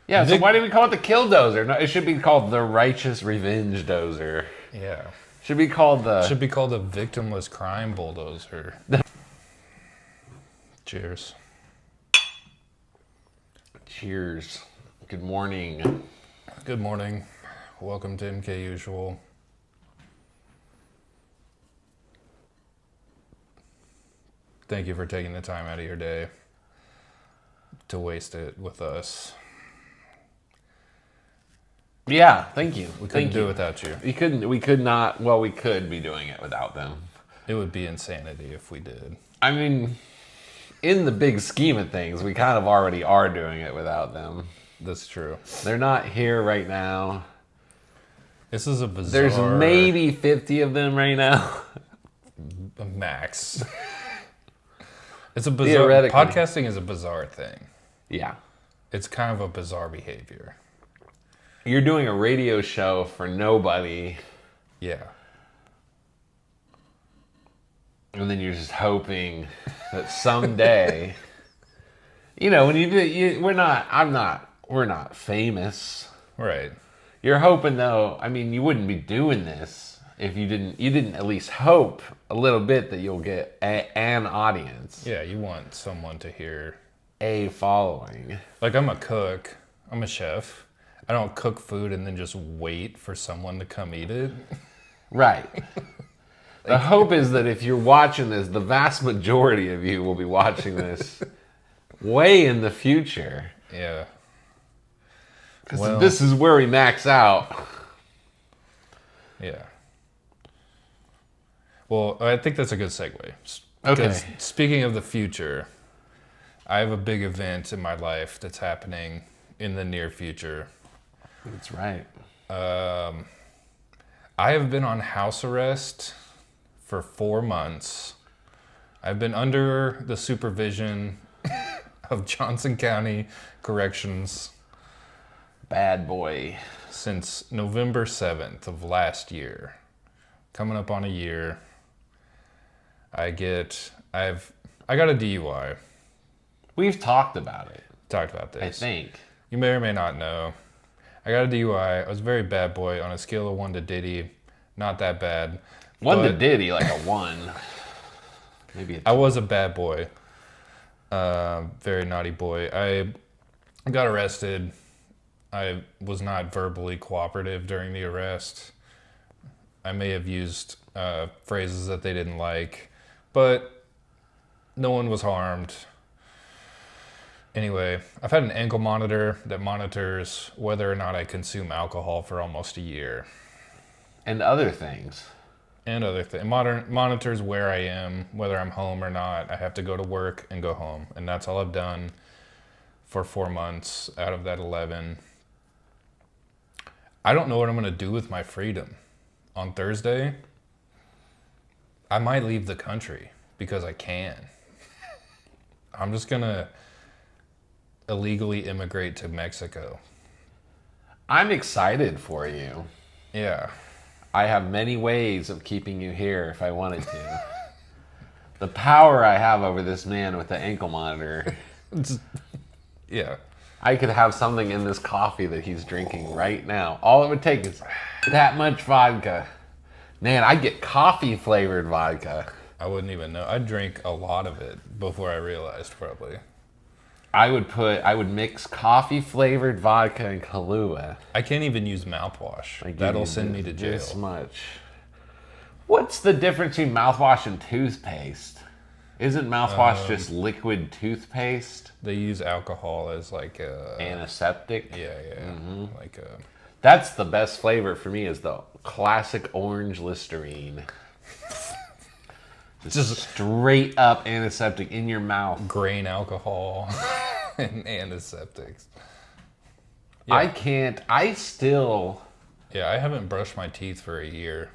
Yeah, so why do we call it the KillDozer? No, it should be called the Righteous Revenge Dozer. Yeah. Should be called the... Should be called the Victimless Crime Bulldozer. Cheers. Cheers. Good morning. Good morning. Welcome to MKUsual. Thank you for taking the time out of your day to waste it with us. Yeah, thank you. We couldn't do it without you. We could not, well, we could be doing it without them. It would be insanity if we did. I mean, in the big scheme of things, we kind of already are doing it without them. That's true. They're not here right now. This is a bizarre... There's maybe 50 of them right now. Max. It's a bizarre... Podcasting is a bizarre thing. Yeah. It's kind of a bizarre behavior. You're doing a radio show for nobody. Yeah. And then you're just hoping that someday, you know, when you do, we're not famous. Right. You're hoping though, I mean, you wouldn't be doing this if you didn't at least hope a little bit that you'll get an audience. Yeah, you want someone to hear. A following. Like, I'm a cook. I'm a chef. I don't cook food and then just wait for someone to come eat it. Right. The hope is that if you're watching this, the vast majority of you will be watching this way in the future. Yeah. Because this is where we max out. Yeah. Well, I think that's a good segue. Okay. Speaking of the future, I have a big event in my life that's happening in the near future. That's right. I have been on house arrest for 4 months. I've been under the supervision of Johnson County Corrections. Bad boy. Since November 7th of last year. Coming up on a year. I got a DUI. We've talked about it. Talked about this. I think. You may or may not know. I got a DUI. I was a very bad boy on a scale of 1 to Diddy. Not that bad. 1 to Diddy, like a 1. Maybe a 2. I was a bad boy. Very naughty boy. I got arrested. I was not verbally cooperative during the arrest. I may have used phrases that they didn't like, but no one was harmed. Anyway, I've had an ankle monitor that monitors whether or not I consume alcohol for almost a year. And other things. Monitors where I am, whether I'm home or not. I have to go to work and go home. And that's all I've done for 4 months out of that 11. I don't know what I'm going to do with my freedom. On Thursday, I might leave the country because I can. I'm just going to illegally immigrate to Mexico. I'm excited for you. Yeah. I have many ways of keeping you here if I wanted to. The power I have over this man with the ankle monitor. Yeah. I could have something in this coffee that he's drinking right now. All it would take is that much vodka. Man, I'd get coffee flavored vodka. I wouldn't even know. I'd drink a lot of it before I realized, probably. I would mix coffee flavored vodka and Kahlua. I can't even use mouthwash. That'll send me to jail. This much. What's the difference between mouthwash and toothpaste? Isn't mouthwash just liquid toothpaste? They use alcohol as like a... Antiseptic? Yeah. Mm-hmm. Like a... That's the best flavor for me is the classic orange Listerine. Just straight up antiseptic in your mouth. Grain alcohol and antiseptics. Yeah. I haven't brushed my teeth for a year.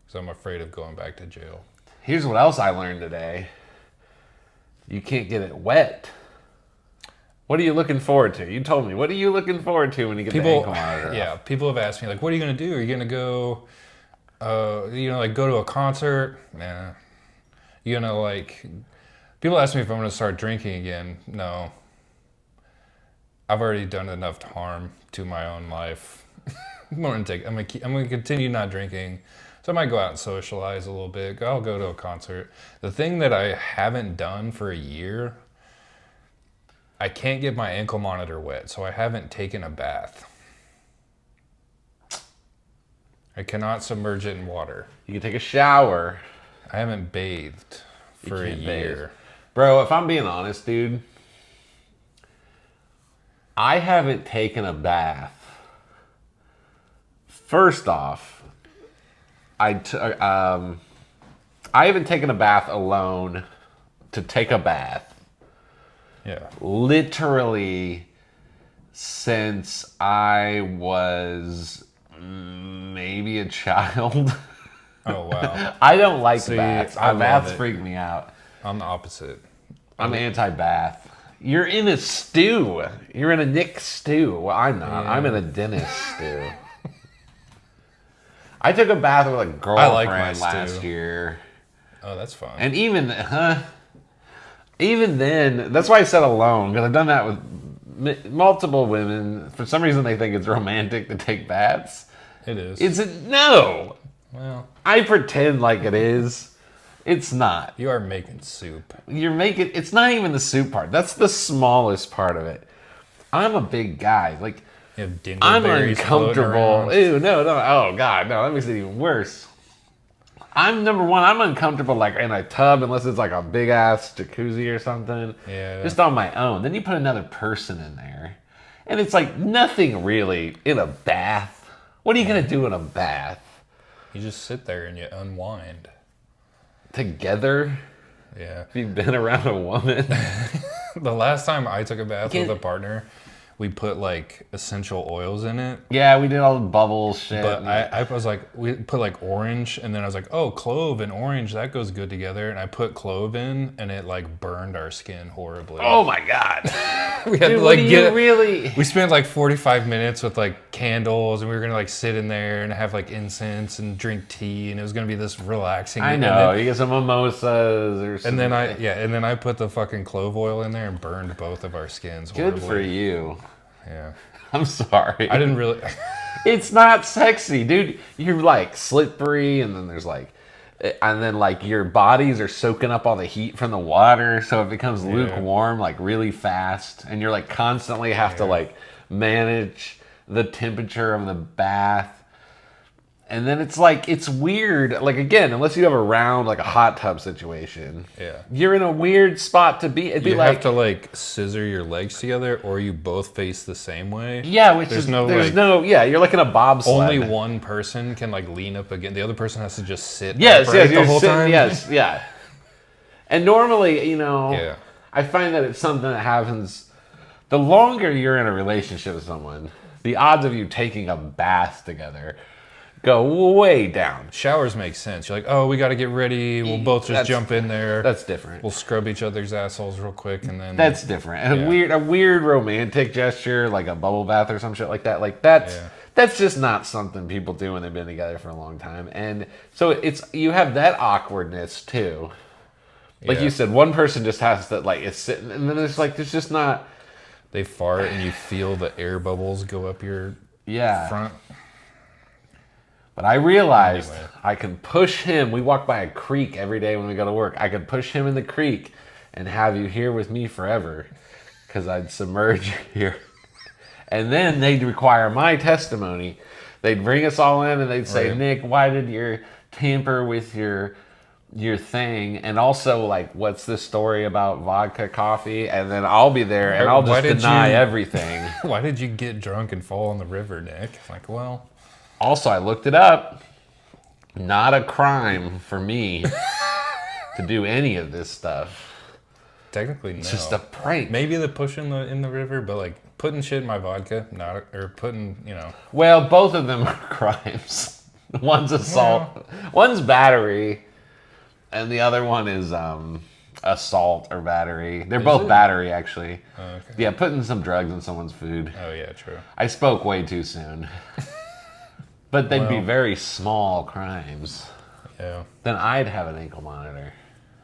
So I'm afraid of going back to jail. Here's what else I learned today. You can't get it wet. What are you looking forward to? You told me. What are you looking forward to when you get the ankle monitor off? Yeah, people have asked me, like, what are you going to do? Are you going to go, go to a concert? Nah. You going to, people ask me if I'm going to start drinking again. No. I've already done enough harm to my own life. I'm gonna continue not drinking. So I might go out and socialize a little bit. I'll go to a concert. The thing that I haven't done for a year, I can't get my ankle monitor wet, so I haven't taken a bath. I cannot submerge it in water. You can take a shower. I haven't bathed for a year. Bro, if I'm being honest, dude, I haven't taken a bath. First off, I haven't taken a bath alone to take a bath. Yeah. Literally since I was maybe a child. Oh, wow. I don't like See, baths. I love Baths it. freak me out. I'm the opposite. I'm anti-bath. You're in a stew. You're in a Nick stew. Well, I'm not. Yeah. I'm in a Dennis stew. I took a bath with a I girlfriend like my last stew. year. Oh, that's fun. And even then, that's why I said alone, because I've done that with multiple women. For some reason, they think it's romantic to take baths. It is. Is it? No. Well, I pretend like it is. It's not. you are making soup. It's not even the soup part. That's the smallest part of it. I'm a big guy. Like, You have I'm dingleberries floating uncomfortable. around. Ew, no. Oh, God, no. That makes it even worse. I'm uncomfortable like in a tub unless it's like a big ass jacuzzi or something. Yeah. Just on my own. Then you put another person in there. And it's like nothing really in a bath. What are you going to do in a bath? You just sit there and you unwind. Together? Yeah. If you've been around a woman? The last time I took a bath with a partner, we put like essential oils in it. Yeah, we did all the bubbles shit. But I was like, we put like orange, and then I was like, oh, clove and orange, that goes good together. And I put clove in, and it like burned our skin horribly. Oh my God. We had Dude, to what like do you get. really... We spent like 45 minutes with like candles, and we were gonna like sit in there and have like incense and drink tea, and it was gonna be this relaxing. I know. You get some mimosas or something. And then I put the fucking clove oil in there and burned both of our skins horribly. Good for you. Yeah. I'm sorry. I didn't really. It's not sexy, dude. You're like slippery, and then like your bodies are soaking up all the heat from the water, so it becomes lukewarm like really fast, and you're like constantly have to like manage the temperature of the bath. And then it's like, it's weird. Like, again, unless you have like a hot tub situation. Yeah. You're in a weird spot to be. It'd be You like, have to like scissor your legs together, or you both face the same way. yeah, you're like in a bobsled. Only one person can like lean up again. The other person has to just sit. Yes, upright you're the whole sitting, time. yes, yeah. And normally, Yeah. I find that it's something that happens. The longer you're in a relationship with someone, the odds of you taking a bath together go way down. Showers make sense. You're like, oh, we got to get ready. We'll both just jump in there. That's different. We'll scrub each other's assholes real quick, and then That's different. And a weird romantic gesture, like a bubble bath or some shit like that. Like that's just not something people do when they've been together for a long time. And so you have that awkwardness too. Like you said, one person just has to like is sitting, and then there's just not. They fart, and you feel the air bubbles go up your front. But I realized I can push him. We walk by a creek every day when we go to work. I could push him in the creek and have you here with me forever, because I'd submerge you here. And then they'd require my testimony. They'd bring us all in and they'd say, Right. Nick, why did you tamper with your thing? And also, like, what's this story about vodka coffee? And then I'll be there and I'll Why just did deny you- everything. Why did you get drunk and fall in the river, Nick? Like, well, Also, I looked it up. Not a crime for me to do any of this stuff. technically, no. It's just a prank. Maybe the push in the river, but like putting shit in my vodka, or putting, Well, both of them are crimes. One's assault, one's battery, and the other one is assault or battery. They're both it? battery, actually. Oh, okay. Yeah, putting some drugs in someone's food. Oh yeah, true. I spoke way too soon. But they'd be very small crimes. Yeah. Then I'd have an ankle monitor.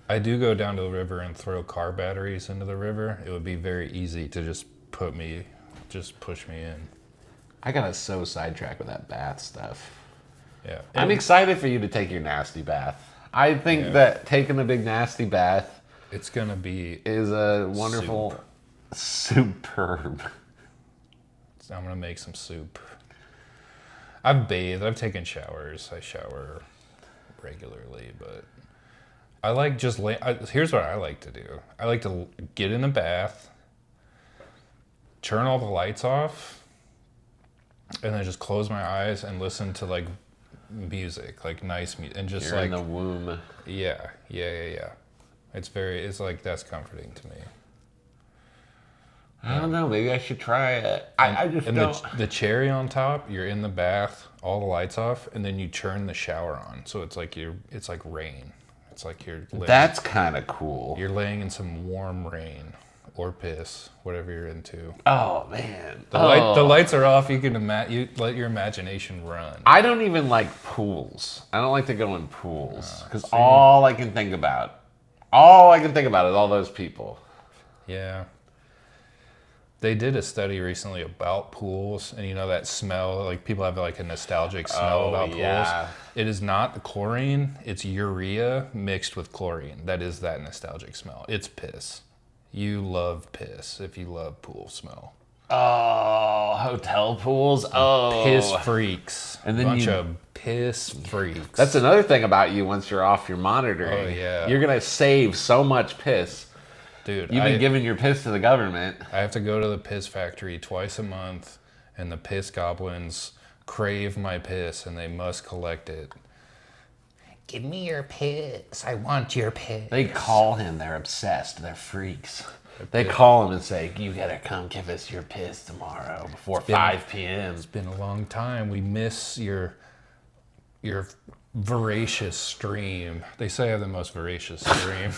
I do go down to the river and throw car batteries into the river. It would be very easy to just put me just push me in. I got us so sidetracked with that bath stuff. Yeah. I'm excited for you to take your nasty bath. I think that taking a big nasty bath it's gonna be is a wonderful, superb. I'm gonna make some soup. I've bathed. I've taken showers. I shower regularly, but I like just here's what I like to do. I like to get in a bath, turn all the lights off, and then just close my eyes and listen to like music, like nice music, and just You're like in the womb. yeah. It's like that's comforting to me. I don't know. Maybe I should try it. I just And don't. the cherry on top, you're in the bath, all the lights off, and then you turn the shower on, so it's like it's like rain. It's like you're laying, That's kind of cool. you're laying in some warm rain or piss, whatever you're into. Oh man. The lights are off. You can you let your imagination run. I don't even like pools. I don't like to go in pools because all I can think about is all those people. Yeah. They did a study recently about pools, and you know that smell, like people have like a nostalgic smell about pools. It is not the chlorine, it's urea mixed with chlorine. That is that nostalgic smell. It's piss. You love piss if you love pool smell. Oh, hotel pools. Oh, Piss freaks. And then bunch of piss freaks. That's another thing about you once you're off your monitoring. Oh, yeah. You're going to save so much piss. Dude, You've been giving your piss to the government. I have to go to the piss factory twice a month, and the piss goblins crave my piss, and they must collect it. Give me your piss. I want your piss. They call him. They're obsessed. They're freaks. They call him and say, you got to come give us your piss tomorrow before 5 p.m. It's been a long time. We miss your voracious stream. They say I have the most voracious stream.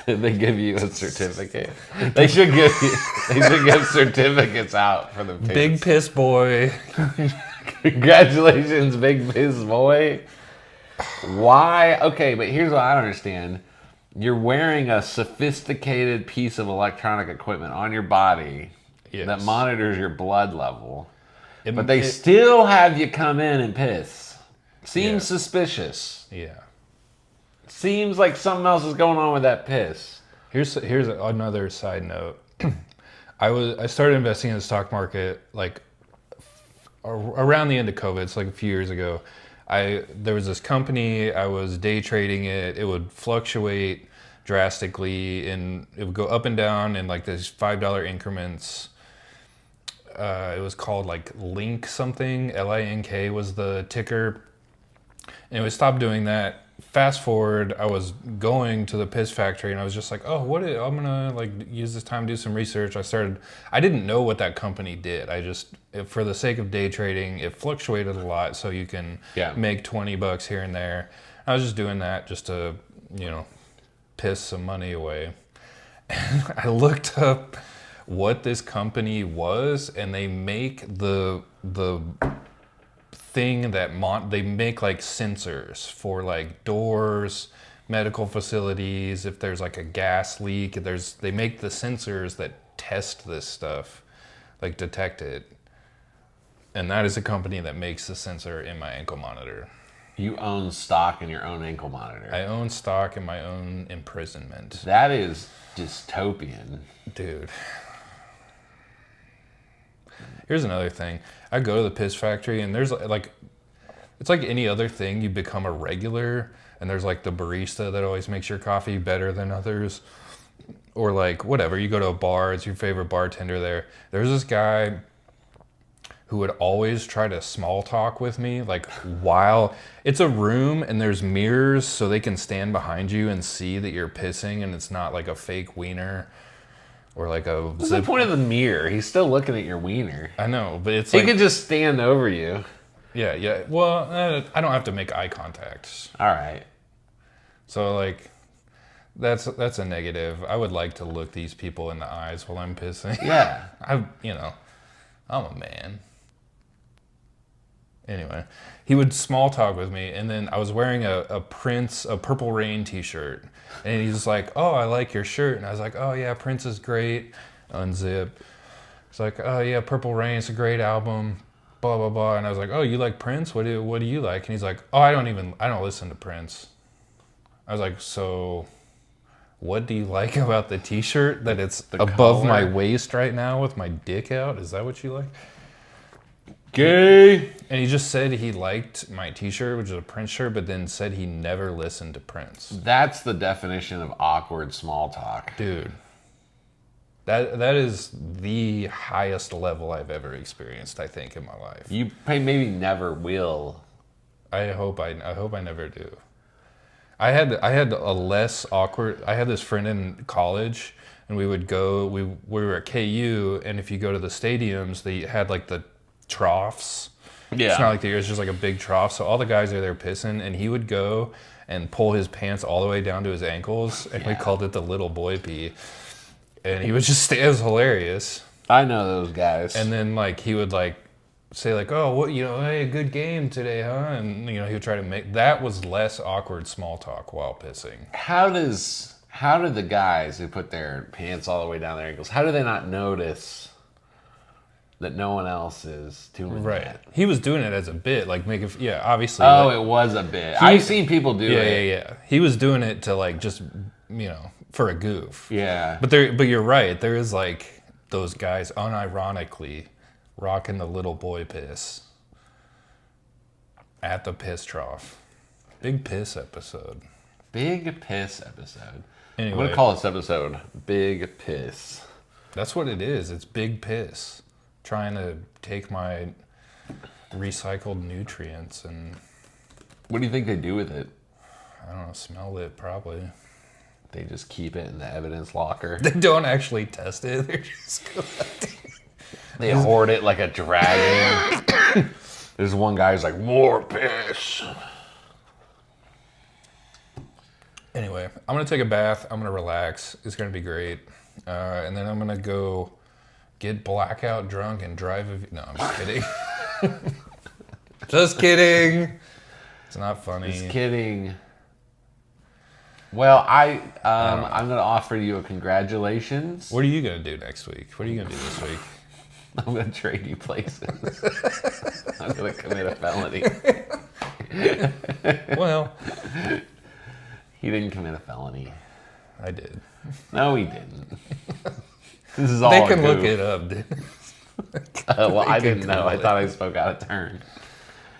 Did they give you a certificate? They should give certificates out for the piss. Big piss boy. Congratulations, big piss boy. Why? Okay, but here's what I don't understand. You're wearing a sophisticated piece of electronic equipment on your body that monitors your blood level. But they still have you come in and piss. Seems suspicious. Yeah. Seems like something else is going on with that piss. Here's another side note. I started investing in the stock market like around the end of COVID. It's like a few years ago. There was this company. I was day trading it. It would fluctuate drastically, and it would go up and down in like these $5 increments. It was called like Link something. LINK was the ticker. And we stopped doing that. Fast forward, I was going to the piss factory, and I was just like, I'm gonna like use this time to do some research. I didn't know what that company did. For the sake of day trading, it fluctuated a lot, so you can make $20 here and there. I was just doing that just to, piss some money away. And I looked up what this company was, and they make the thing that they make like sensors for like doors, medical facilities. If there's like a gas leak, they make the sensors that test this stuff, like detect it. And that is a company that makes the sensor in my ankle monitor. You own stock in your own ankle monitor. I own stock in my own imprisonment. That is dystopian. Dude. Here's another thing. I go to the piss factory, and there's like, it's like any other thing. You become a regular, and there's like the barista that always makes your coffee better than others. Or like whatever, you go to a bar, it's your favorite bartender there. There's this guy who would always try to small talk with me, like while it's a room and there's mirrors so they can stand behind you and see that you're pissing and it's not like a fake wiener. Or like a What's the point of the mirror? He's still looking at your wiener. I know, but it's he like... could just stand over you. Yeah. Well, I don't have to make eye contact. All right. So, like, that's a negative. I would like to look these people in the eyes while I'm pissing. Yeah. I'm a man. Anyway, he would small talk with me, and then I was wearing a Purple Rain t-shirt, and he's just like, "Oh, I like your shirt," and I was like, "Oh yeah, Prince is great." Unzip, It's like, oh yeah, Purple Rain, it's a great album, blah blah blah. And I was like, oh, you like Prince? What do you like? And he's like, oh, I don't listen to Prince. I was like, so what do you like about the T-shirt that it's above my waist right now with my dick out? Is that what you like? Gay. And he just said he liked my T-shirt, which is a Prince shirt, but then said he never listened to Prince. That's the definition of awkward small talk. Dude. That is the highest level I've ever experienced, I think, in my life. You maybe never will. I hope I never do. I had a less awkward. I had this friend in college, and we would go. We were at KU, and if you go to the stadiums, they had like the troughs. Yeah. It's not like it's just like a big trough. So all the guys are there pissing, and he would go and pull his pants all the way down to his ankles, and we called it the little boy pee. And he would just stay. It was hilarious. I know those guys. And then like he would like say like, oh, what, hey, a good game today, huh? And he would try to make that was less awkward small talk while pissing. How do the guys who put their pants all the way down their ankles, how do they not notice that no one else is doing that? He was doing it as a bit, like obviously. Oh, it was a bit. I've seen people do it. Yeah. He was doing it to like just for a goof. Yeah. But you're right. There is like those guys unironically rocking the little boy piss at the piss trough. Big piss episode. Big piss episode. Anyway, I'm going to call this episode Big Piss. That's what it is. It's big piss. Trying to take my recycled nutrients and... What do you think they do with it? I don't know, smell it probably. They just keep it in the evidence locker. They don't actually test it. They're just collecting. They hoard it like a dragon. There's one guy who's like, more piss. Anyway, I'm going to take a bath. I'm going to relax. It's going to be great. And then I'm going to go get blackout drunk and drive No, I'm just kidding. Just kidding. It's not funny. Just kidding. Well, I'm going to offer you a congratulations. What are you going to do next week? What are you going to do this week? I'm going to trade you places. I'm going to commit a felony. Well, he didn't commit a felony. I did. No, he didn't. This is all they can look it up, dude. Well, I didn't know. I thought I spoke out of turn.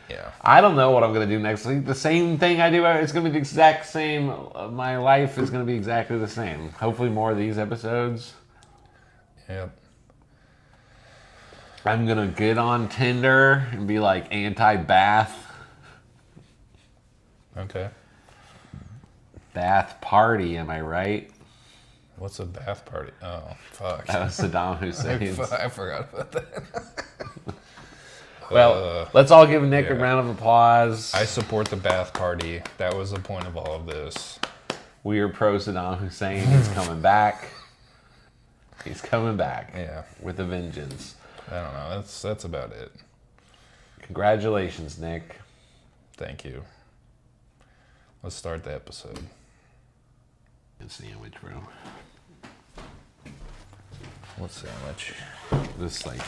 Yeah. I don't know what I'm going to do next week. The same thing I do, it's going to be the exact same. My life is going to be exactly the same. Hopefully more of these episodes. Yep. I'm going to get on Tinder and be like anti-bath. Okay. Bath party, am I right? What's a bath party? Oh, fuck. That was Saddam Hussein's. I forgot about that. Well, let's all give Nick a round of applause. I support the bath party. That was the point of all of this. We are pro Saddam Hussein. He's coming back. He's coming back. Yeah. With a vengeance. I don't know. That's about it. Congratulations, Nick. Thank you. Let's start the episode. Good sandwich, bro. What sandwich? This like...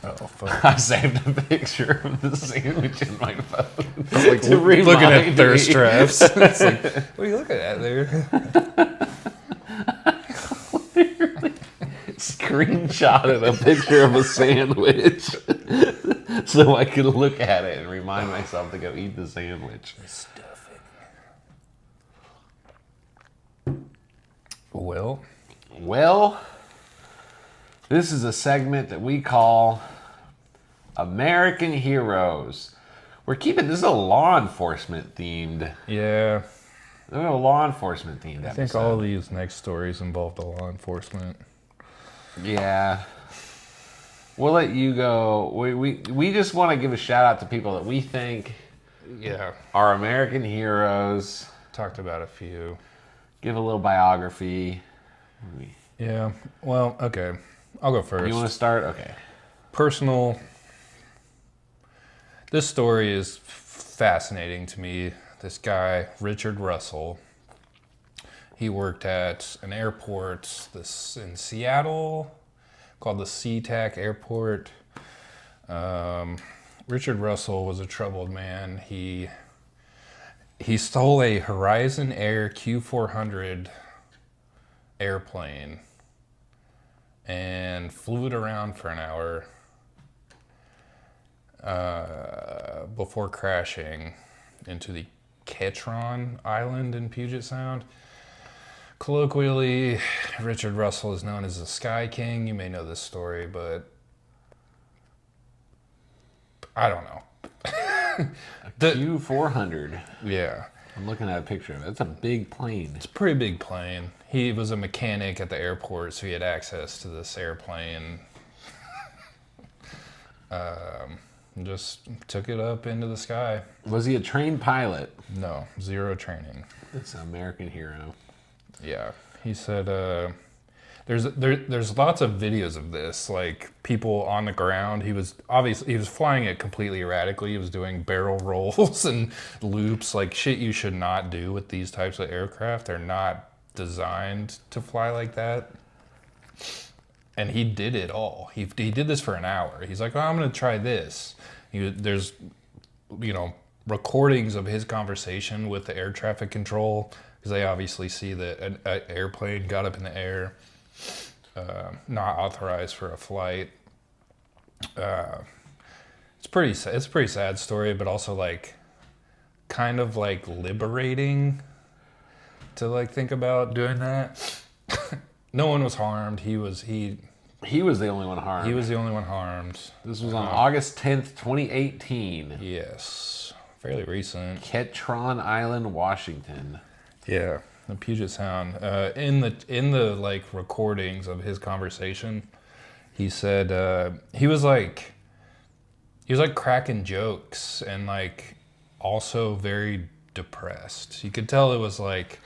Oh, fuck. I saved a picture of the sandwich in my phone. Like looking at thirst traps. It's like, what are you looking at there? Screenshotted a picture of a sandwich so I could look at it and remind myself to go eat the sandwich. Stuffing. Well, this is a segment that we call American Heroes. This is a law enforcement themed. yeah. A law enforcement themed episode. I think all these next stories involve the law enforcement. Yeah. We'll let you go. We just want to give a shout out to people that we think are American heroes. Talked about a few. Give a little biography. Yeah. Well, okay. I'll go first. You want to start? Okay. Personal. This story is fascinating to me. This guy, Richard Russell, he worked at an airport in Seattle, called the SeaTac Airport. Richard Russell was a troubled man. He stole a Horizon Air Q400 airplane and flew it around for an hour before crashing into the Ketron Island in Puget Sound. Colloquially, Richard Russell is known as the Sky King. You may know this story, but I don't know. Q400. Yeah. I'm looking at a picture of it. It's a big plane. It's a pretty big plane. He was a mechanic at the airport, so he had access to this airplane. Just took it up into the sky. Was he a trained pilot? No, zero training. It's an American hero. Yeah, he said there's lots of videos of this, like people on the ground. He was flying it completely erratically. He was doing barrel rolls and loops, like shit you should not do with these types of aircraft. They're not designed to fly like that. And he did it all. He did this for an hour. He's like, oh, I'm going to try this. There's, recordings of his conversation with the air traffic control, because they obviously see that an airplane got up in the air, not authorized for a flight. It's a pretty sad story, but also like kind of like liberating to like think about doing that. No one was harmed. He was the only one harmed. He was the only one harmed. This was on August 10th, 2018. Yes. Fairly recent. Ketron Island, Washington. Yeah. The Puget Sound. In the like recordings of his conversation, he said he was like cracking jokes and like also very depressed. You could tell it was like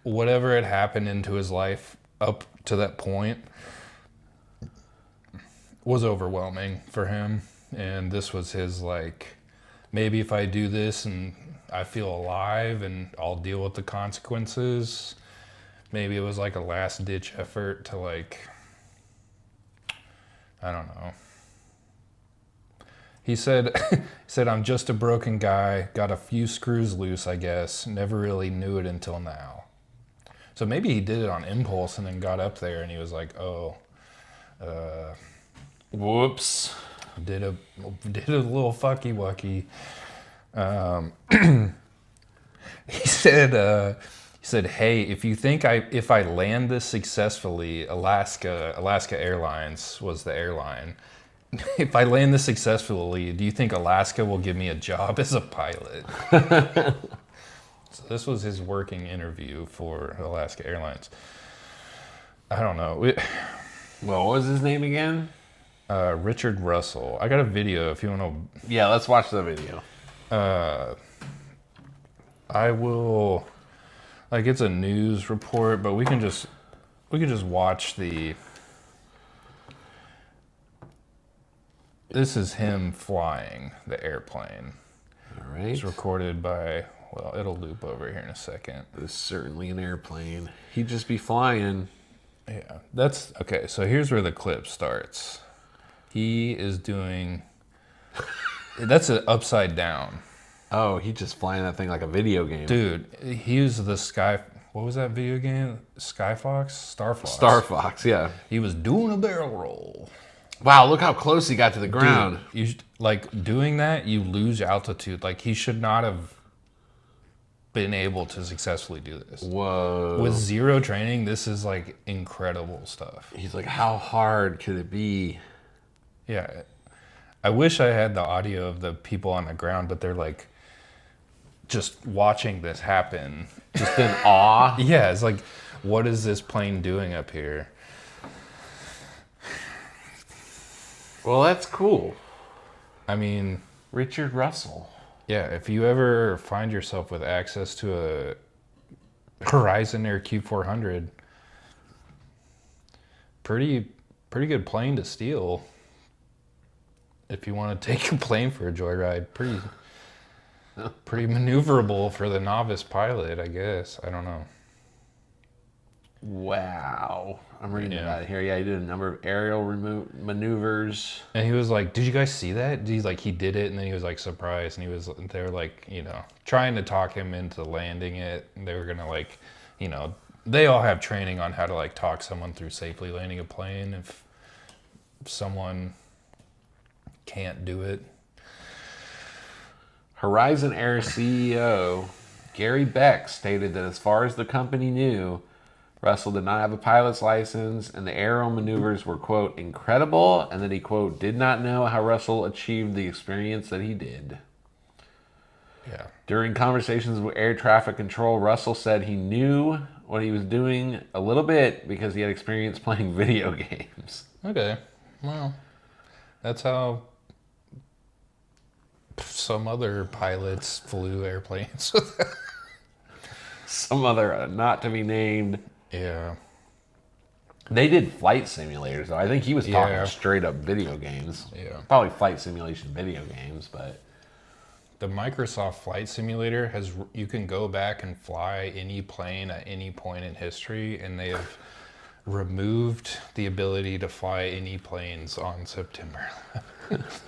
whatever had happened into his life up to that point was overwhelming for him, and this was his like, maybe if I do this and I feel alive and I'll deal with the consequences. Maybe it was like a last ditch effort to like, I don't know. He said I'm just a broken guy, got a few screws loose, I guess, never really knew it until now. So maybe he did it on impulse and then got up there and he was like, oh, whoops. Did a little fucky wucky. He said, hey, if you think if I land this successfully, Alaska Airlines was the airline. If I land this successfully, do you think Alaska will give me a job as a pilot? So this was his working interview for Alaska Airlines. I don't know. Well, what was his name again? Richard Russell. I got a video if you want to. Yeah, let's watch the video. I will. Like, it's a news report, but we can just watch the. This is him flying the airplane. All right. It's recorded by. Well, it'll loop over here in a second. It's certainly an airplane. He'd just be flying. Yeah, that's okay. So here's where the clip starts. He is doing. That's an upside down. Oh, he's just flying that thing like a video game. Dude, he was the Sky. What was that video game? Sky Fox? Star Fox. Star Fox, yeah. He was doing a barrel roll. Wow, look how close he got to the ground. Dude, like doing that, you lose altitude. Like he should not have been able to successfully do this. Whoa. With zero training, this is like incredible stuff. He's like, how hard could it be? Yeah. I wish I had the audio of the people on the ground, but they're like just watching this happen. Just in awe? Yeah, it's like, what is this plane doing up here? Well, that's cool. I mean, Richard Russell. Yeah, if you ever find yourself with access to a Horizon Air Q400, pretty good plane to steal. If you want to take a plane for a joyride, pretty maneuverable for the novice pilot, I guess. I don't know. Wow. I'm reading Yeah. about it here. Yeah, he did a number of aerial maneuvers. And he was like, "Did you guys see that?" He did it, and then he was like surprised, and they were like, trying to talk him into landing it. And they were gonna like, they all have training on how to like talk someone through safely landing a plane if someone can't do it. Horizon Air CEO Gary Beck stated that as far as the company knew, Russell did not have a pilot's license, and the aerial maneuvers were, quote, incredible, and that he, quote, did not know how Russell achieved the experience that he did. Yeah. During conversations with air traffic control, Russell said he knew what he was doing a little bit because he had experience playing video games. Okay. Well, that's how some other pilots flew airplanes. Some other not to be named. Yeah. They did flight simulators, though. I think he was talking Yeah. straight up video games. Yeah. Probably flight simulation video games, but... The Microsoft Flight Simulator you can go back and fly any plane at any point in history, and they have removed the ability to fly any planes on September 11th.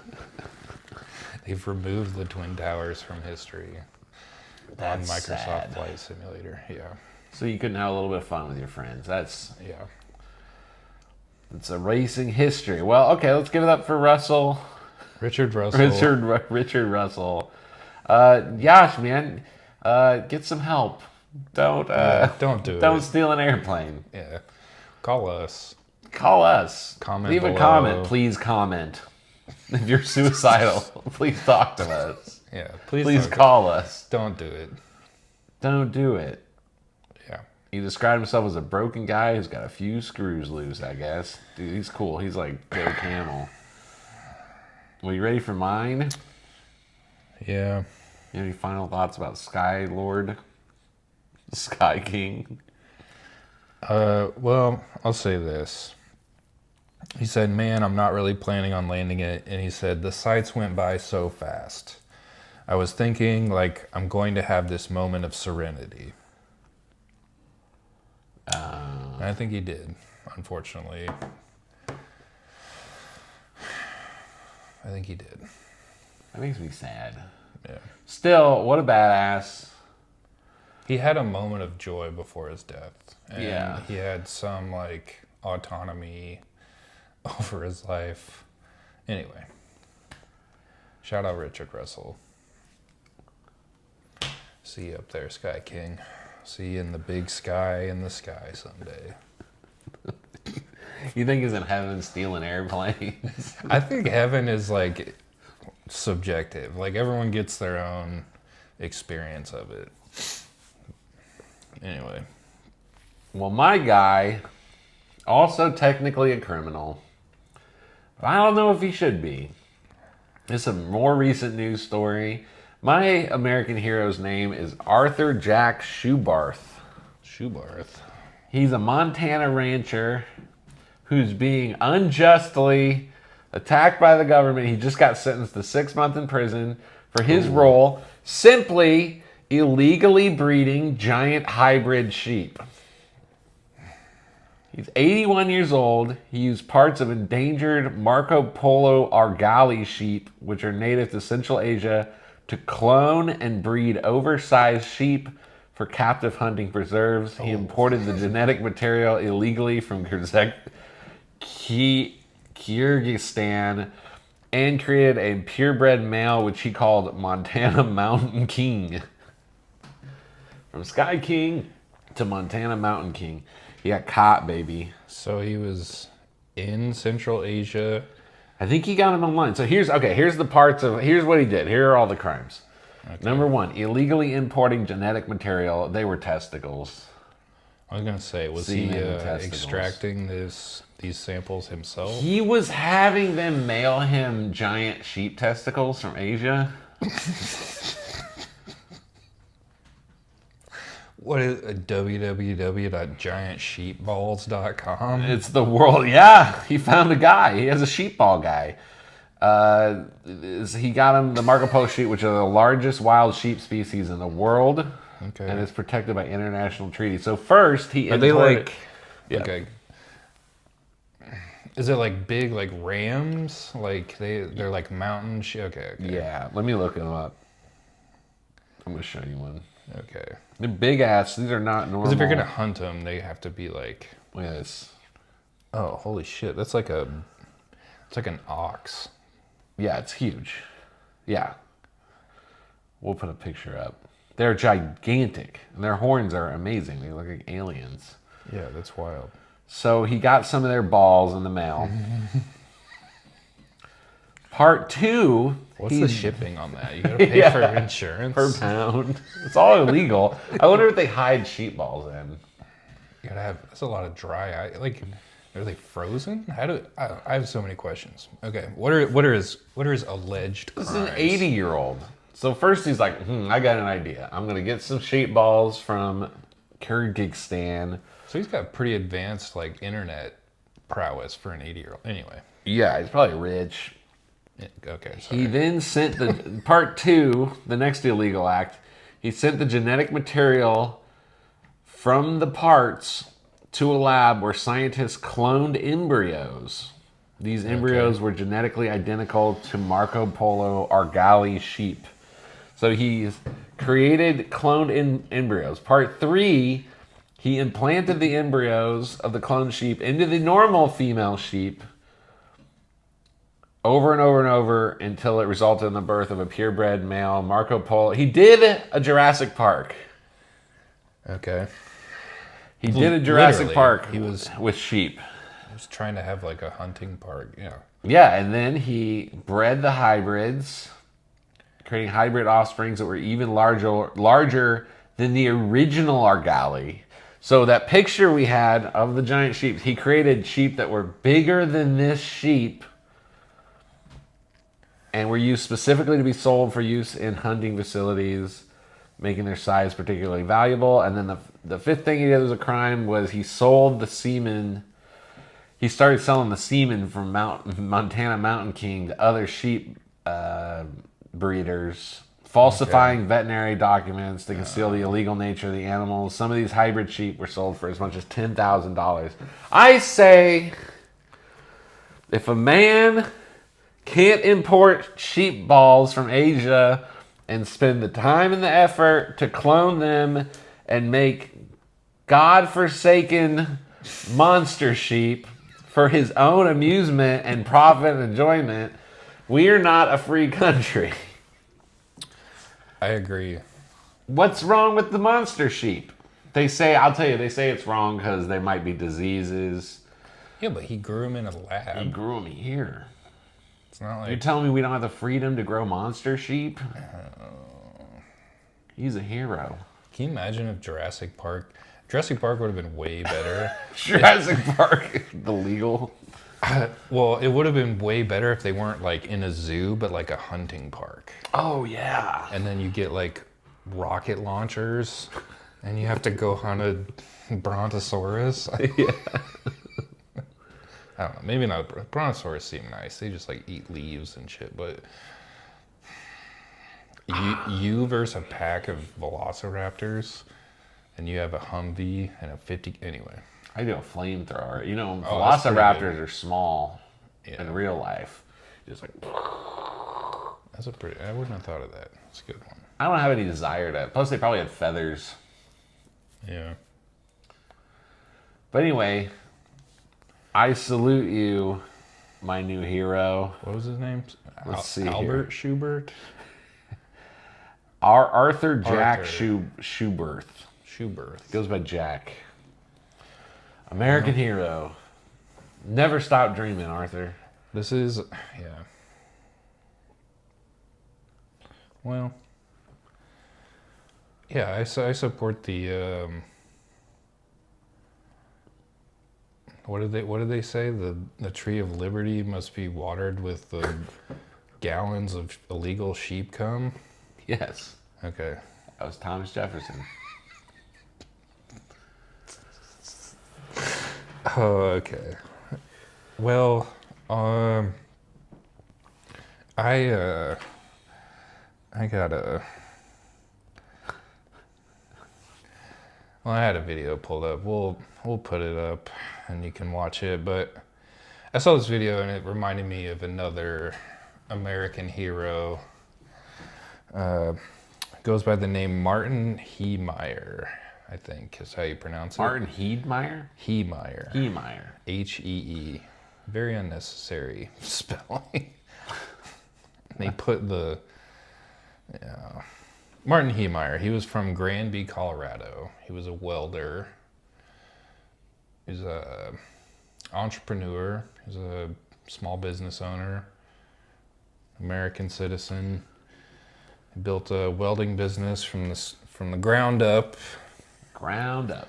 They've removed the Twin Towers from history on That's Microsoft sad. Flight Simulator. Yeah. So you couldn't have a little bit of fun with your friends. Yeah. It's a racing history. Well, okay, let's give it up for Russell. Richard Russell. Richard Russell. Yash, man, get some help. Don't do it. Don't steal an airplane. Yeah. Call us. Call us. Comment Leave below. a comment. Please comment. If you're suicidal, please talk to us. Yeah. Please call us. Don't do it. Don't do it. Yeah. He described himself as a broken guy who's got a few screws loose, I guess. Dude, he's cool. He's like Joe Camel. Well, you ready for mine? Yeah. You have any final thoughts about Sky Lord? Sky King? Well, I'll say this. He said, "Man, I'm not really planning on landing it." And he said, "The sights went by so fast. I was thinking, like, I'm going to have this moment of serenity." And I think he did, unfortunately. I think he did. That makes me sad. Yeah. Still, what a badass. He had a moment of joy before his death. And Yeah. he had some, like, autonomy over his life. Anyway. Shout out Richard Russell. See you up there, Sky King. See you in the big sky in the sky someday. You think he's in heaven stealing airplanes? I think heaven is, like, subjective. Like, everyone gets their own experience of it. Anyway. Well, my guy, also technically a criminal, but I don't know if he should be. It's a more recent news story. My American hero's name is Arthur Jack Schubarth. Schubarth. He's a Montana rancher who's being unjustly attacked by the government. He just got sentenced to 6 months in prison for his role simply illegally breeding giant hybrid sheep. He's 81 years old. He used parts of endangered Marco Polo Argali sheep, which are native to Central Asia, to clone and breed oversized sheep for captive hunting preserves. He imported the genetic material illegally from Kyrgyzstan and created a purebred male, which he called Montana Mountain King. From Sky King to Montana Mountain King. He got caught, baby. So he was in Central Asia. I think he got him online. So here's the parts of, here's what he did. Here are all the crimes. Okay. Number 1, illegally importing genetic material. They were testicles. I was going to say, was he extracting these samples himself? He was having them mail him giant sheep testicles from Asia. What is www.giantsheepballs.com? It's the world. Yeah, he found a guy. He has a sheep ball guy. He got him the Marco Polo sheep, which are the largest wild sheep species in the world. Okay. and it's protected by international treaties. So first he Are they imported- like? Yeah. Okay. Is it like big like rams? Like they're like mountain shit. Okay. Yeah, let me look them up. I'm gonna show you one. Okay. They're big ass. These are not normal. Because if you're gonna hunt them, they have to be like. Yes. Oh, holy shit! It's like an ox. Yeah, it's huge. Yeah. We'll put a picture up. They're gigantic, and their horns are amazing. They look like aliens. Yeah, that's wild. So he got some of their balls in the mail. Part 2. What's the shipping on that? You gotta pay Yeah. for insurance Per pound. It's all illegal. I wonder if they hide sheep balls in. You gotta have. That's a lot of dry ice. Like, are they frozen? I have so many questions. Okay, what are his alleged This crimes? is an 80-year-old. So first he's like, I got an idea. I'm going to get some sheep balls from Kyrgyzstan. So he's got pretty advanced like internet prowess for an 80-year-old. Anyway, Yeah, he's probably rich. yeah, okay. Sorry. He then sent the part 2, the next illegal act. He sent the genetic material from the parts to a lab where scientists cloned embryos. These embryos were genetically identical to Marco Polo Argali sheep. So he's created cloned embryos. Part 3, he implanted the embryos of the cloned sheep into the normal female sheep over and over and over until it resulted in the birth of a purebred male Marco Polo. He did a Jurassic Park. Okay. He did a Jurassic Literally, Park he was- with sheep. I was trying to have like a hunting park. Yeah. Yeah, and then he bred the hybrids, creating hybrid offsprings that were even larger than the original Argali. So that picture we had of the giant sheep, he created sheep that were bigger than this sheep and were used specifically to be sold for use in hunting facilities, making their size particularly valuable. And then the fifth thing he did as a crime was he sold the semen. He started selling the semen from Montana Mountain King to other sheep breeders, falsifying veterinary documents to conceal the illegal nature of the animals. Some of these hybrid sheep were sold for as much as $10,000. I say, if a man can't import sheep balls from Asia and spend the time and the effort to clone them and make godforsaken monster sheep for his own amusement and profit and enjoyment, we are not a free country. I agree. What's wrong with the monster sheep? They say, I'll tell you, they say it's wrong because there might be diseases. Yeah, but he grew him in a He lab. grew them here. It's not You're like telling me we don't have the freedom to grow monster sheep? He's a hero. Can you imagine if Jurassic Park would have been way better. Jurassic Park, the legal. Well, it would have been way better if they weren't like in a zoo, but like a hunting park. Oh, yeah. And then you get like rocket launchers and you have to go hunt a brontosaurus. Yeah. I don't know. Maybe not. Brontosaurus seem nice. They just like eat leaves and shit. But you versus a pack of velociraptors, and you have a Humvee and a 50. Anyway, I do a flamethrower. You know, Oh, that's pretty velociraptors are small Yeah. in real life. Just like, that's a pretty. I wouldn't have thought of that. It's a good one. I don't have any desire to. Plus, they probably had feathers. Yeah. But anyway, I salute you, my new hero. What was his name? Let's see Albert Schubert. Arthur Jack Arthur. Schubert. Schubert. Goes by Jack. American hero. Never stop dreaming, Arthur. This is yeah. Well. Yeah, I support the. What did they say? The tree of liberty must be watered with the gallons of illegal sheep cum. Yes. Okay. That was Thomas Jefferson. Oh, okay. Well, I got a. Well, I had a video pulled up. We'll put it up and you can watch it. But I saw this video and it reminded me of another American hero. Goes by the name Martin Heemeyer, I think is how you pronounce it. Martin Heemeyer? Heemeyer. Heemeyer. H-E-E. Very unnecessary spelling. They put the... Yeah. Martin Heemeyer. He was from Granby, Colorado. He was a welder. He's a entrepreneur. He's a small business owner. American citizen. He built a welding business from the ground up. Ground up.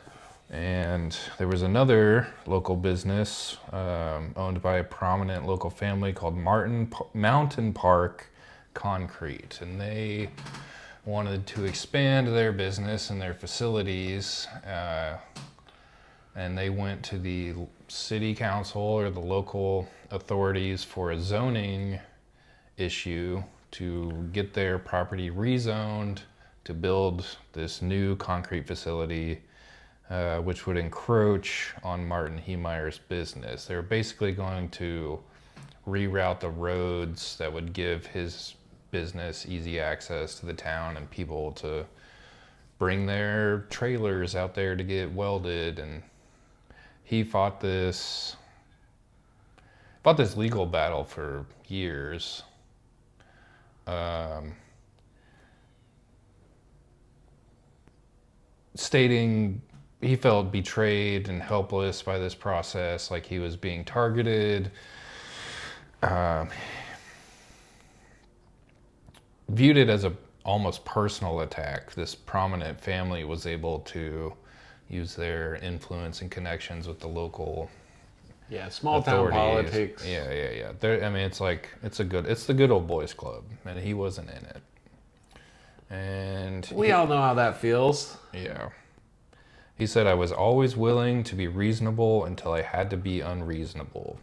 And there was another local business owned by a prominent local family called Mountain Park Concrete. And they wanted to expand their business and their facilities. And they went to the city council or the local authorities for a zoning issue to get their property rezoned to build this new concrete facility, which would encroach on Martin Heemeyer's business. They were basically going to reroute the roads that would give his business easy access to the town and people to bring their trailers out there to get welded. And he fought this legal battle for years. Stating he felt betrayed and helpless by this process, like he was being targeted. Viewed it as a almost personal attack. This prominent family was able to use their influence and connections with the local Small town politics. Yeah. I mean, it's the good old boys club, and he wasn't in it. And we all know how that feels. Yeah. He said, "I was always willing to be reasonable until I had to be unreasonable.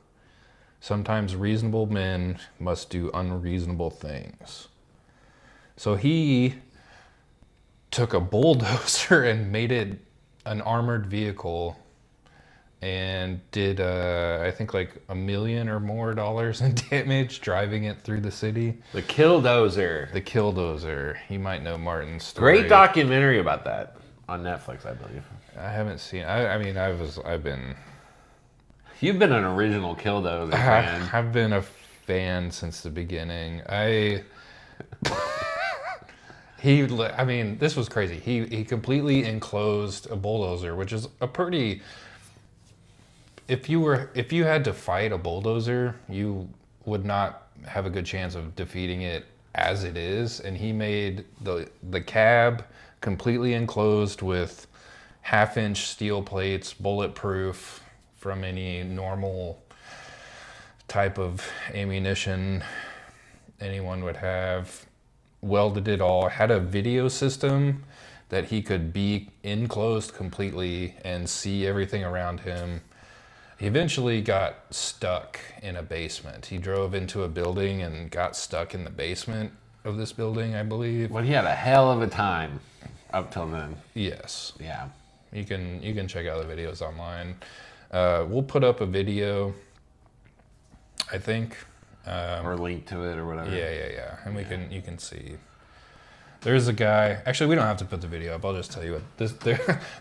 Sometimes reasonable men must do unreasonable things." So he took a bulldozer and made it an armored vehicle and did, I think, like $1 million or more in damage driving it through the city. The KillDozer. The KillDozer. You might know Martin's story. Great documentary about that on Netflix, I believe. I haven't seen. I've been. You've been an original KillDozer fan. I've been a fan since the beginning. This was crazy. He completely enclosed a bulldozer, which is a pretty. If you had to fight a bulldozer, you would not have a good chance of defeating it as it is. And he made the cab completely enclosed with 1/2-inch steel plates, bulletproof from any normal type of ammunition anyone would have. Welded it all. Had a video system that he could be enclosed completely and see everything around him. He eventually got stuck in a basement. He drove into a building and got stuck in the basement of this building, I believe. Well, he had a hell of a time up till then. Yes. Yeah. You can check out the videos online. We'll put up a video, I think. Or link to it or whatever. Yeah. And you can see. There's a guy. Actually, we don't have to put the video up. I'll just tell you what.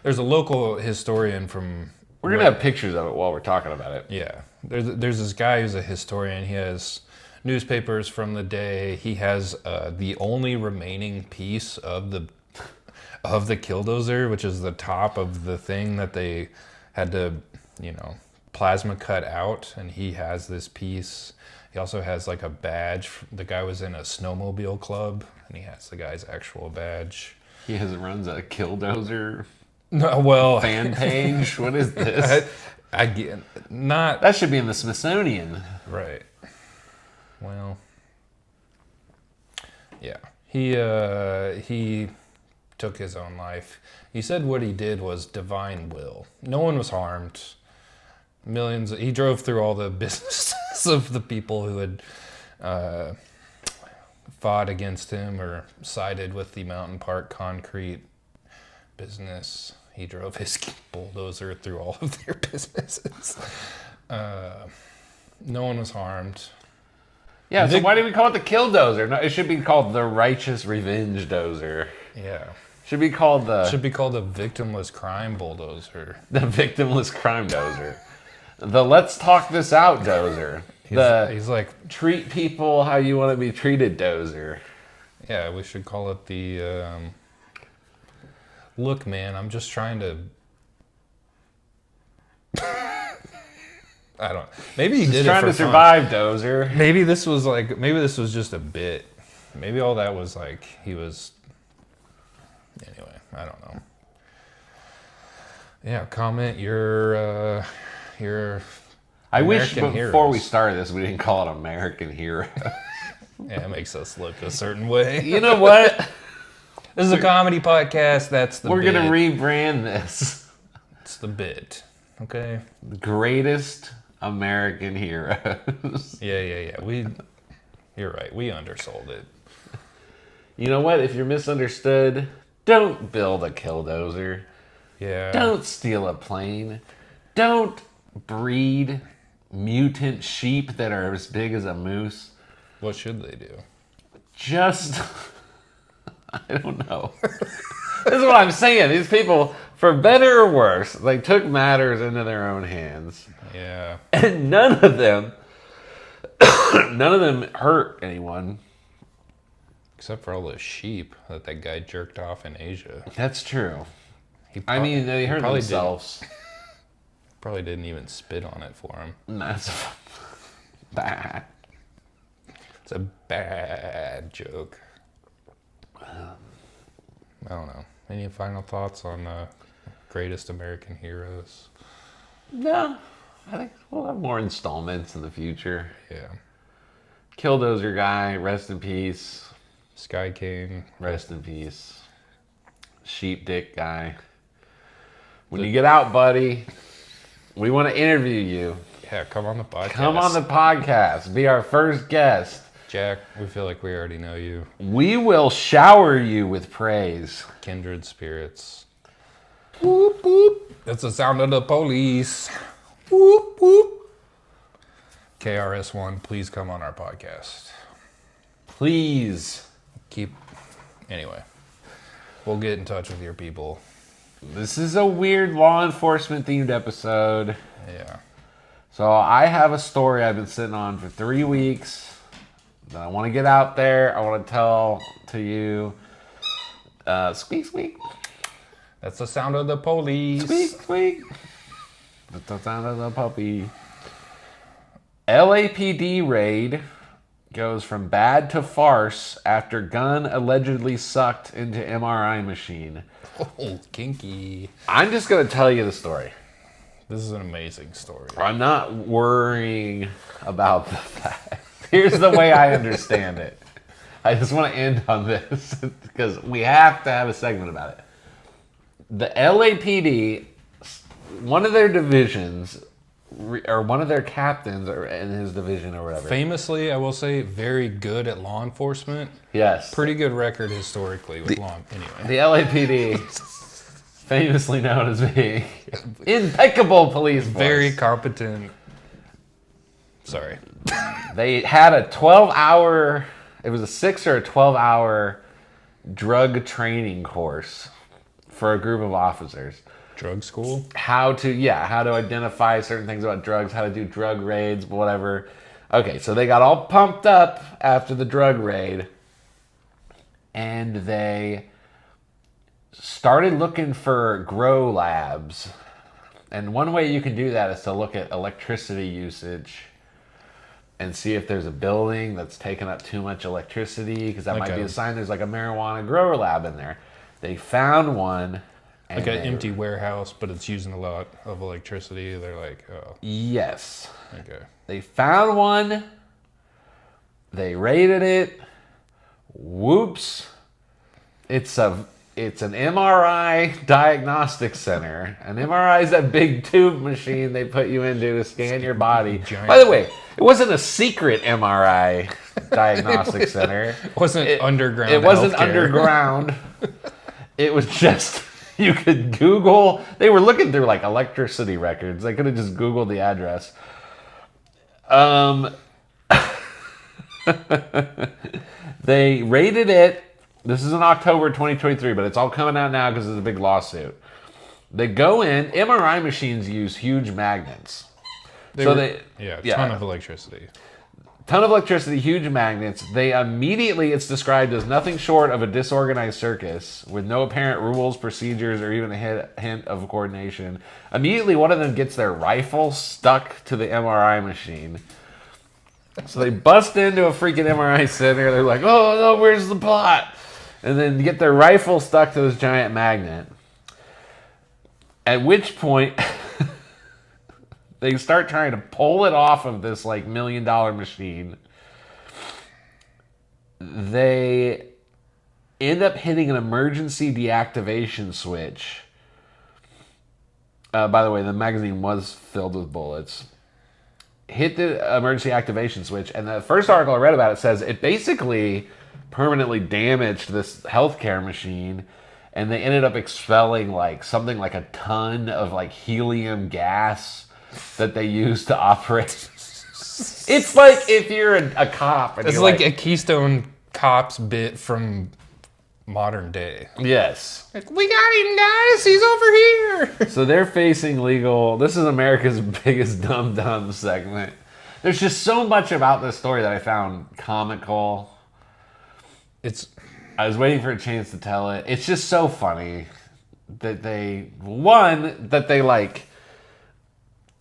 There's a local historian from. We're gonna have pictures of it while we're talking about it. Yeah. There's this guy who's a historian. He has newspapers from the day. He has the only remaining piece of the KillDozer, which is the top of the thing that they had to, plasma cut out, and he has this piece. He also has like a badge. The guy was in a snowmobile club, and he has the guy's actual badge. He runs a KillDozer fan page. What is this? I get not. That should be in the Smithsonian. Right. Well. Yeah. He took his own life. He said what he did was divine will. No one was harmed. Millions. He drove through all the businesses of the people who had fought against him or sided with the Mountain Park Concrete business. He drove his bulldozer through all of their businesses. No one was harmed. Yeah, so why do we call it the KillDozer? No, it should be called the Righteous Revenge Dozer. Yeah. Should be called the... Should be called the Victimless Crime Bulldozer. The Victimless Crime Dozer. The Let's Talk This Out Dozer. He's like... Treat people how you want to be treated Dozer. Yeah, we should call it the... Look, man, I'm just trying to... I don't... Maybe he did it for trying to fun. survive, Dozer. Maybe this was just a bit. Maybe all that was like he was... Anyway, I don't know. Yeah, comment your I wish American before we heroes. started this, we didn't call it American Hero. Yeah, it makes us look a certain way. You know what? This is a comedy podcast. That's the We're bit. going to rebrand this. It's the bit. Okay? Greatest American Heroes. Yeah. You're right. We undersold it. You know what? If you're misunderstood, don't build a KillDozer. Yeah. Don't steal a plane. Don't breed mutant sheep that are as big as a moose. What should they do? Just... I don't know. This is what I'm saying. These people, for better or worse, they took matters into their own hands. Yeah. And none of them hurt anyone. Except for all those sheep that guy jerked off in Asia. That's true. They They hurt probably themselves. Probably didn't even spit on it for him. That's bad. It's a bad joke. I don't know. Any final thoughts on greatest American heroes? No. I think we'll have more installments in the future. Yeah. KillDozer guy, rest in peace. Sky King. Rest in peace. Sheep dick guy. When you get out, buddy, we want to interview you. Yeah, come on the podcast. Come on the podcast. Be our first guest. Jack, we feel like we already know you. We will shower you with praise. Kindred spirits. Whoop, whoop. That's the sound of the police. Whoop, whoop. KRS-One, please come on our podcast. Please. Anyway, we'll get in touch with your people. This is a weird law enforcement themed episode. Yeah. So I have a story I've been sitting on for 3 weeks that I want to get out there. I want to tell to you. Squeak, squeak. That's the sound of the police. Squeak, squeak. That's the sound of the puppy. LAPD raid goes from bad to farce after gun allegedly sucked into MRI machine. Oh, kinky. I'm just going to tell you the story. This is an amazing story. I'm not worrying about the facts. Here's the way I understand it. I just want to end on this because we have to have a segment about it. The LAPD, one of their divisions, or one of their captains in his division or whatever. Famously, I will say, very good at law enforcement. Yes. Pretty good record historically with law. Anyway. The LAPD, famously known as being impeccable police force. Very competent. Sorry. They had a 12-hour, it was a 6 or a 12-hour drug training course for a group of officers. Drug school? How to identify certain things about drugs, how to do drug raids, whatever. Okay, so they got all pumped up after the drug raid, and they started looking for grow labs. And one way you can do that is to look at electricity usage and see if there's a building that's taking up too much electricity, because that might be a sign there's like a marijuana grower lab in there. They found one. Like an empty warehouse, but it's using a lot of electricity. They're like, oh. Yes. Okay. They found one. They raided it. Whoops. It's an MRI diagnostic center. An MRI is that big tube machine they put you into to scan your body. Giant. By the way, it wasn't a secret MRI diagnostic center. It wasn't underground. It wasn't healthcare. underground. It was just You could Google. They were looking through like electricity records. They could have just Googled the address. They raided it. This is in October 2023, but it's all coming out now because it's a big lawsuit. They go in. MRI machines use huge magnets. Ton of electricity. Ton of electricity, huge magnets. They immediately, it's described as nothing short of a disorganized circus with no apparent rules, procedures, or even a hint of coordination. Immediately, one of them gets their rifle stuck to the MRI machine. So they bust into a freaking MRI center. They're like, oh, no, where's the plot? And then get their rifle stuck to this giant magnet. At which point, they start trying to pull it off of this like $1 million machine. They end up hitting an emergency deactivation switch. By the way, the magazine was filled with bullets. Hit the emergency activation switch, and the first article I read about it says it basically permanently damaged this healthcare machine, and they ended up expelling like something like a ton of like helium gas that they use to operate. It's like if you're a cop. And it's like a Keystone Cops bit from modern day. Yes. Like, we got him, guys. He's over here. So they're facing legal. This is America's biggest dumb segment. There's just so much about this story that I found comical. I was waiting for a chance to tell it. It's just so funny that they like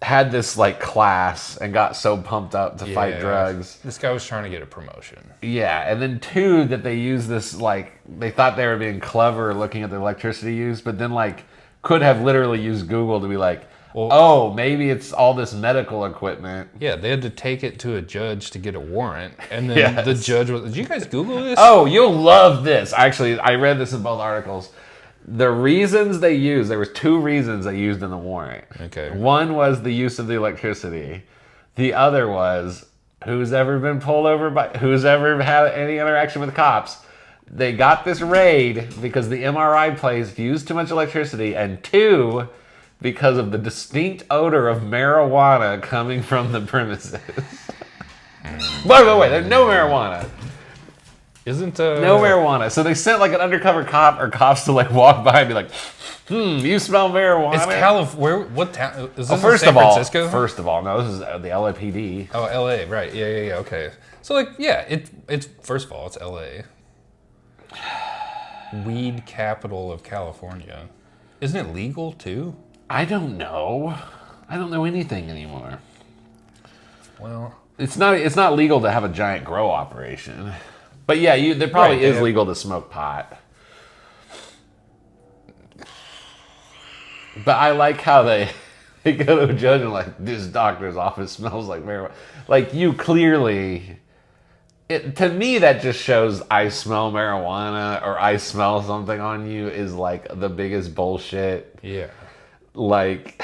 had this like class and got so pumped up to fight drugs. This guy was trying to get a promotion. Yeah, and then 2, that they used this like, they thought they were being clever looking at the electricity use, but then like could have literally used Google to be like, oh, maybe it's all this medical equipment. Yeah, they had to take it to a judge to get a warrant, and then the judge was, did you guys Google this? Oh, you'll love this. Actually, I read this in both articles. The reasons they used, there was 2 reasons they used in the warrant. Okay. One was the use of the electricity. The other was who's ever been pulled over who's ever had any interaction with cops. They got this raid because the MRI place used too much electricity, and 2, because of the distinct odor of marijuana coming from the premises. By the way, there's no marijuana. No marijuana. So they sent like an undercover cop or cops to like walk by and be like, you smell marijuana? It's California. What town? Is this First San Francisco? First of all, no, this is the LAPD. Oh, LA, right. Yeah, okay. So like, yeah, it's first of all, it's LA. Weed capital of California. Isn't it legal too? I don't know. I don't know anything anymore. Well, it's not legal to have a giant grow operation. But yeah, there probably is legal to smoke pot. But I like how they go to a judge and like, this doctor's office smells like marijuana. Like, you clearly... to me, that just shows I smell marijuana or I smell something on you is like the biggest bullshit. Yeah. Like...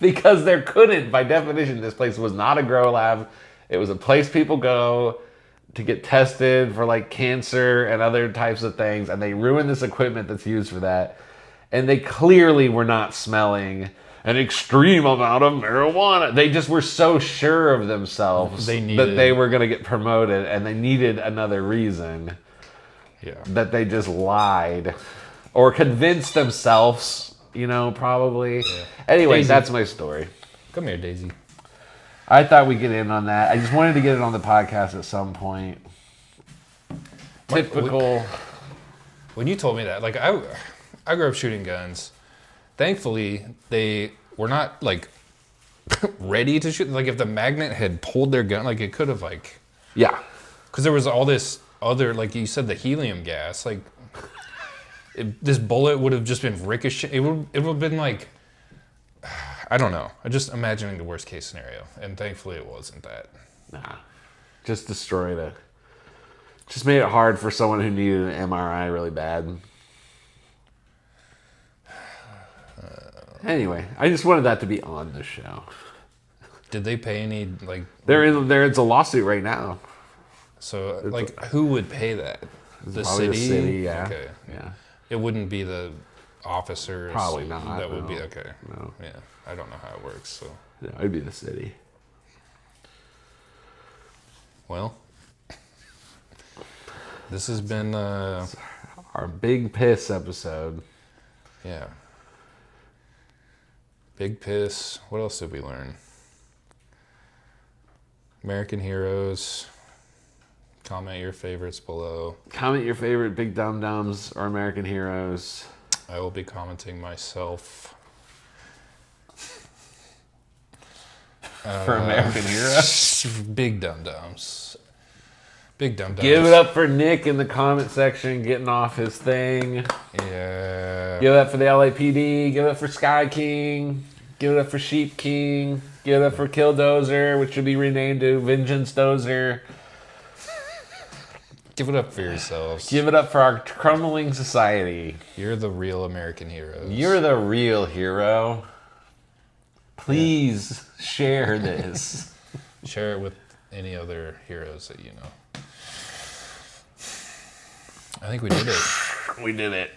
because there couldn't, by definition, this place was not a grow lab. It was a place people go to get tested for like cancer and other types of things, and they ruined this equipment that's used for that. And they clearly were not smelling an extreme amount of marijuana. They just were so sure of themselves that they were going to get promoted, and they needed another reason. Yeah. That they just lied or convinced themselves, probably. Yeah. Anyways, that's my story. Come here, Daisy. I thought we'd get in on that. I just wanted to get it on the podcast at some point. Typical. When you told me that, like I grew up shooting guns. Thankfully, they were not like ready to shoot. Like if the magnet had pulled their gun, like it could have like. Yeah. Because there was all this other, like you said, the helium gas. Like this bullet would have just been ricochet. It would have been like. I don't know. I'm just imagining the worst case scenario, and thankfully it wasn't that. Nah, just destroyed it. Just made it hard for someone who needed an MRI really bad. Anyway, I just wanted that to be on the show. Did they pay any like? There's a lawsuit right now. So like, who would pay that? The city? The city, yeah. Okay. Yeah. It wouldn't be the officers. Probably not. That would no. be okay. No. Yeah, I don't know how it works. So, No, it'd be the city. well, this has been Our big piss episode. yeah. Big piss. What else did we learn? American heroes. Comment your favorites below. Comment your favorite big dum-dums or American heroes. I will be commenting myself. For American heroes. Big dum-dums. Big dum-dums. Give it up for Nick in the comment section getting off his thing. Yeah. Give it up for the LAPD. Give it up for Sky King. Give it up for Sheep King. Give it up for KillDozer, which should be renamed to Vengeance Dozer. Give it up for yourselves. Give it up for our crumbling society. You're the real American heroes. You're the real hero. Please share this. Share it with any other heroes that you know. I think we did it. We did it.